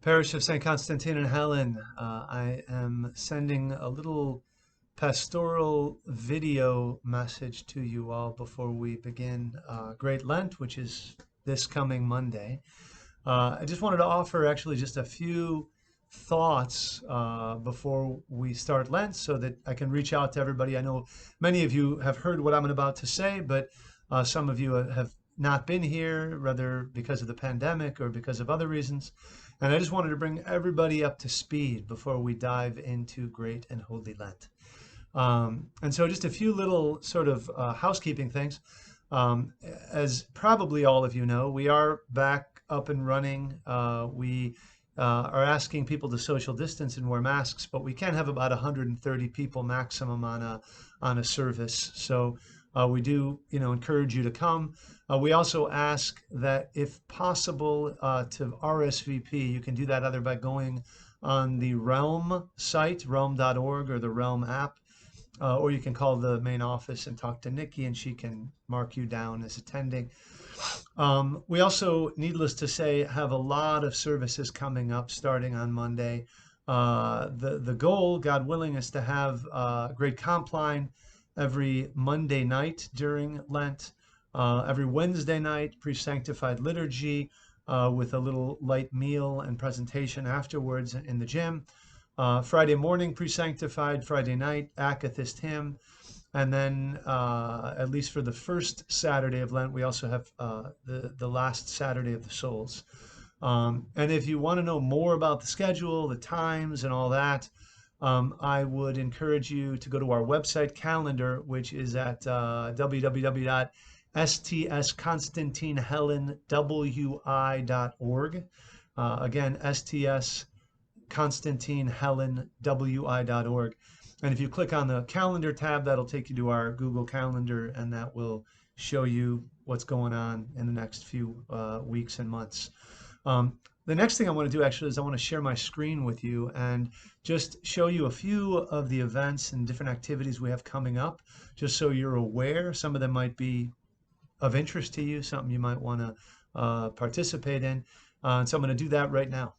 Parish of St. Constantine and Helen, I am sending a little pastoral video message to you all before we begin Great Lent, which is this coming Monday. I just wanted to offer actually just a few thoughts before we start Lent so that I can reach out to everybody. I know many of you have heard what I'm about to say, but some of you have not been here, whether because of the pandemic or because of other reasons. And I just wanted to bring everybody up to speed before we dive into Great and Holy Lent. And so just a few little sort of housekeeping things. Um, as probably all of you know, we are back up and running. We are asking people to social distance and wear masks, but we can have about 130 people maximum on a service. So we do, encourage you to come. We also ask that, if possible, to RSVP. You can do that either by going on the Realm site, realm.org, or the Realm app, or you can call the main office and talk to Nikki, and she can mark you down as attending. We also, needless to say, have a lot of services coming up starting on Monday. The goal, God willing, is to have Great Compline every Monday night during Lent, every Wednesday night, pre-sanctified liturgy with a little light meal and presentation afterwards in the gym. Friday morning, pre-sanctified, Friday night, Akathist hymn. And then, at least for the first Saturday of Lent, we also have the last Saturday of the Souls. And if you want to know more about the schedule, the times, and all that, I would encourage you to go to our website calendar, which is at www.stsconstantinehelenwi.org. Again, stsconstantinehelenwi.org. And if you click on the calendar tab, that'll take you to our Google Calendar, and that will show you what's going on in the next few weeks and months. The next thing I want to do actually is I want to share my screen with you and just show you a few of the events and different activities we have coming up, just so you're aware. Some of them might be of interest to you, something you might want to participate in. So I'm going to do that right now.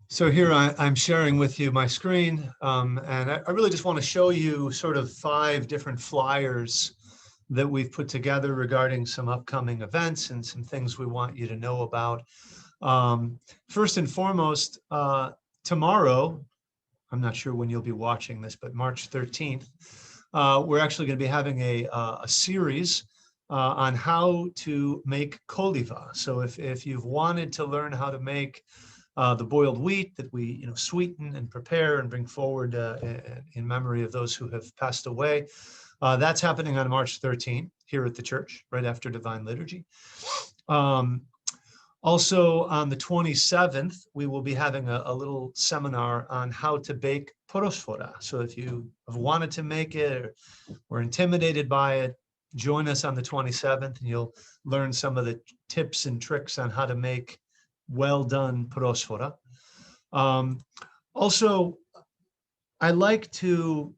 So here I'm sharing with you my screen, and I really just want to show you sort of 5 different flyers that we've put together regarding some upcoming events and some things we want you to know about. First and foremost, tomorrow, I'm not sure when you'll be watching this, but March 13th, we're actually going to be having a series on how to make koliva. So if you've wanted to learn how to make the boiled wheat that we sweeten and prepare and bring forward in memory of those who have passed away, that's happening on March 13th here at the church, right after Divine Liturgy. Also on the 27th, we will be having a little seminar on how to bake prosfora. So if you have wanted to make it or were intimidated by it, join us on the 27th and you'll learn some of the tips and tricks on how to make well done prosfora. Also, I like to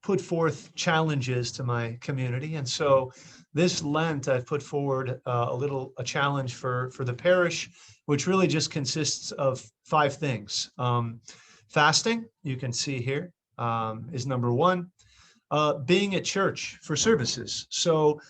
put forth challenges to my community. And so this Lent, I've put forward a challenge for the parish, which really just consists of 5 things. Fasting, you can see here, is number 1. Being at church for services. So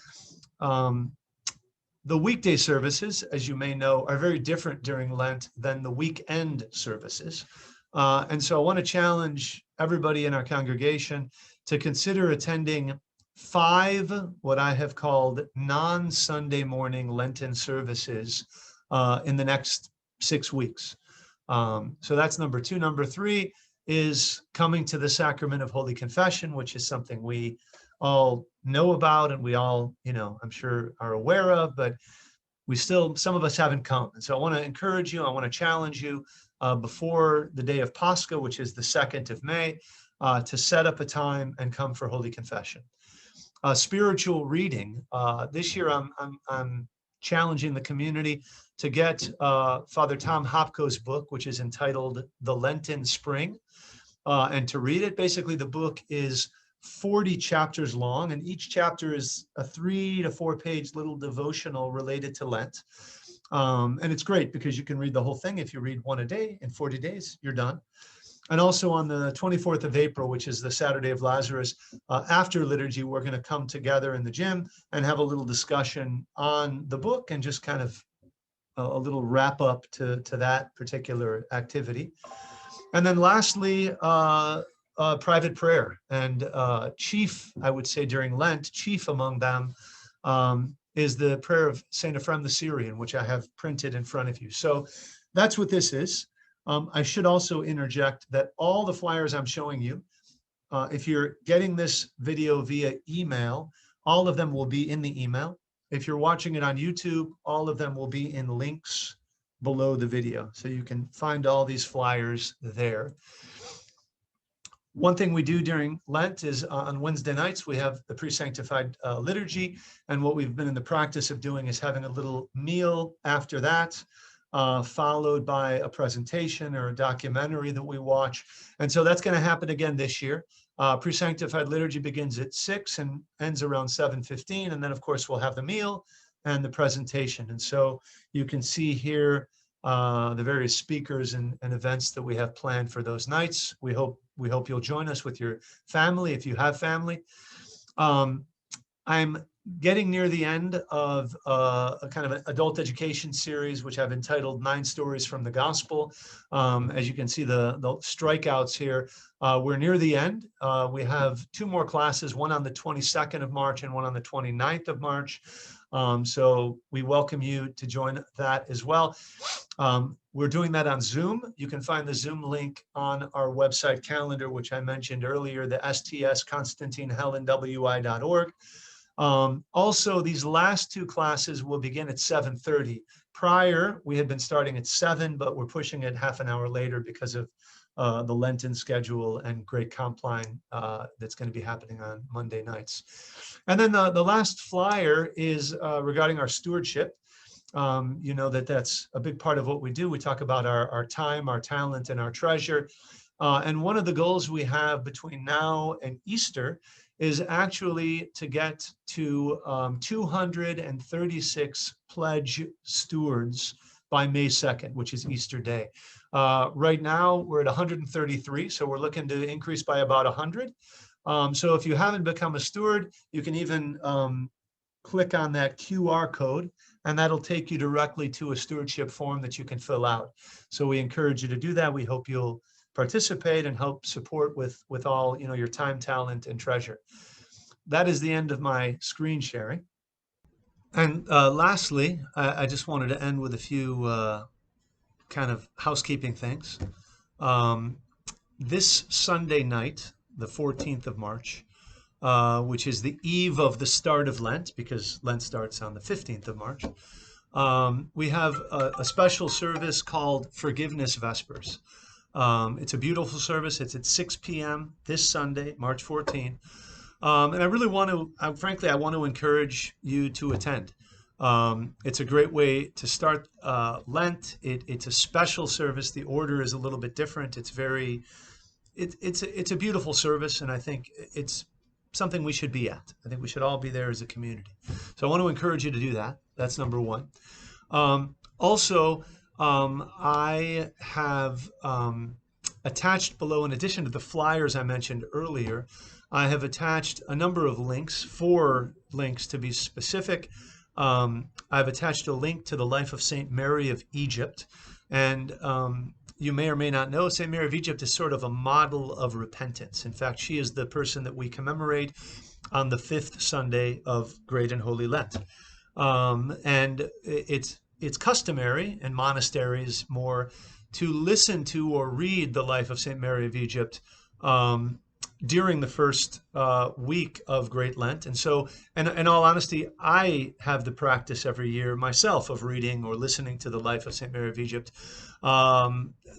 the weekday services, as you may know, are very different during Lent than the weekend services. And so I want to challenge everybody in our congregation to consider attending 5 what I have called non-Sunday morning Lenten services in the next 6 weeks. So that's number 2. Number 3 is coming to the sacrament of Holy Confession, which is something we all know about and we all, I'm sure are aware of, but some of us haven't come. And so I want to encourage you, I want to challenge you before the day of Pascha, which is the 2nd of May, to set up a time and come for Holy Confession. Spiritual reading. This year I'm challenging the community to get Father Tom Hopko's book, which is entitled The Lenten Spring, and to read it. Basically, the book is 40 chapters long, and each chapter is a 3 to 4 page little devotional related to Lent. And it's great because you can read the whole thing. If you read one a day in 40 days, you're done. And also on the 24th of April, which is the Saturday of Lazarus, after liturgy, we're going to come together in the gym and have a little discussion on the book and just kind of a little wrap up to that particular activity. And then lastly, private prayer. And chief, I would say during Lent, chief among them is the prayer of Saint Ephrem the Syrian, which I have printed in front of you. So that's what this is. I should also interject that all the flyers I'm showing you, if you're getting this video via email, all of them will be in the email. If you're watching it on YouTube, all of them will be in links below the video. So you can find all these flyers there. One thing we do during Lent is on Wednesday nights, we have the pre-sanctified liturgy. And what we've been in the practice of doing is having a little meal after that, followed by a presentation or a documentary that we watch. And so that's going to happen again this year. Pre-sanctified liturgy begins at 6 and ends around 7:15. And then, of course, we'll have the meal and the presentation. And so you can see here the various speakers and events that we have planned for those nights. We hope you'll join us with your family if you have family. I'm getting near the end of a kind of an adult education series, which I've entitled 9 Stories from the Gospel. As you can see the strikeouts here, we're near the end. We have 2 more classes, one on the 22nd of March and one on the 29th of March. So we welcome you to join that as well. We're doing that on Zoom. You can find the Zoom link on our website calendar, which I mentioned earlier, the STSConstantineHellenWI.org. Also, these last 2 classes will begin at 7:30. Prior, we had been starting at 7, but we're pushing it half an hour later because of the Lenten schedule and Great Compline that's going to be happening on Monday nights. And then the last flyer is regarding our stewardship. You know that's a big part of what we do. We talk about our time, our talent, and our treasure. And one of the goals we have between now and Easter is actually to get to 236 pledge stewards by May 2nd, which is Easter Day. Right now, we're at 133, so we're looking to increase by about 100. So if you haven't become a steward, you can even click on that QR code, and that'll take you directly to a stewardship form that you can fill out. So we encourage you to do that. We hope you'll participate and help support with all your time, talent, and treasure. That is the end of my screen sharing. And lastly, I just wanted to end with a few kind of housekeeping things. This Sunday night, the 14th of March, which is the eve of the start of Lent, because Lent starts on the 15th of March, we have a special service called Forgiveness Vespers. It's a beautiful service. It's at 6 p.m. this Sunday, March 14. And I really want to, frankly, I want to encourage you to attend. It's a great way to start Lent. It's a special service. The order is a little bit different. It's a beautiful service, and I think it's something we should be at. I think we should all be there as a community. So I want to encourage you to do that. That's number one. Also, I have attached below, in addition to the flyers I mentioned earlier, I have attached a number of links, 4 links to be specific. I've attached a link to the life of Saint Mary of Egypt. And you may or may not know, Saint Mary of Egypt is sort of a model of repentance. In fact, she is the person that we commemorate on the 5th Sunday of Great and Holy Lent. And it's customary in monasteries more to listen to or read the life of Saint Mary of Egypt during the first week of Great Lent. And so, in all honesty, I have the practice every year myself of reading or listening to the life of Saint Mary of Egypt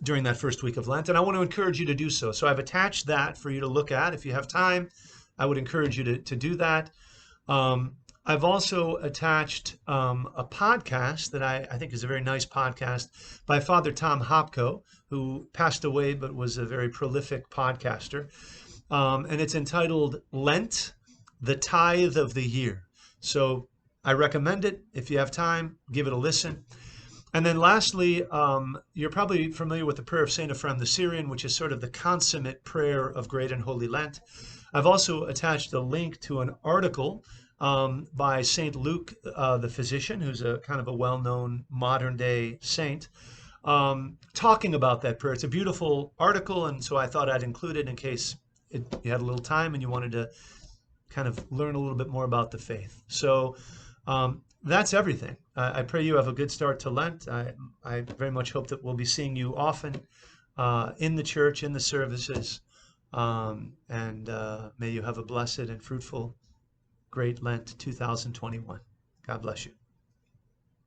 during that first week of Lent. And I want to encourage you to do so. So I've attached that for you to look at. If you have time, I would encourage you to do that. I've also attached a podcast that I think is a very nice podcast by Father Tom Hopko, who passed away but was a very prolific podcaster. And it's entitled Lent, the Tithe of the Year. So I recommend it. If you have time, give it a listen. And then lastly, you're probably familiar with the prayer of Saint Ephrem the Syrian, which is sort of the consummate prayer of Great and Holy Lent. I've also attached a link to an article by Saint Luke, the physician, who's a kind of a well-known modern day saint, talking about that prayer. It's a beautiful article, and so I thought I'd include it in case you had a little time and you wanted to kind of learn a little bit more about the faith. So that's everything. I pray you have a good start to Lent. I very much hope that we'll be seeing you often in the church, in the services, and may you have a blessed and fruitful great Lent 2021. God bless you.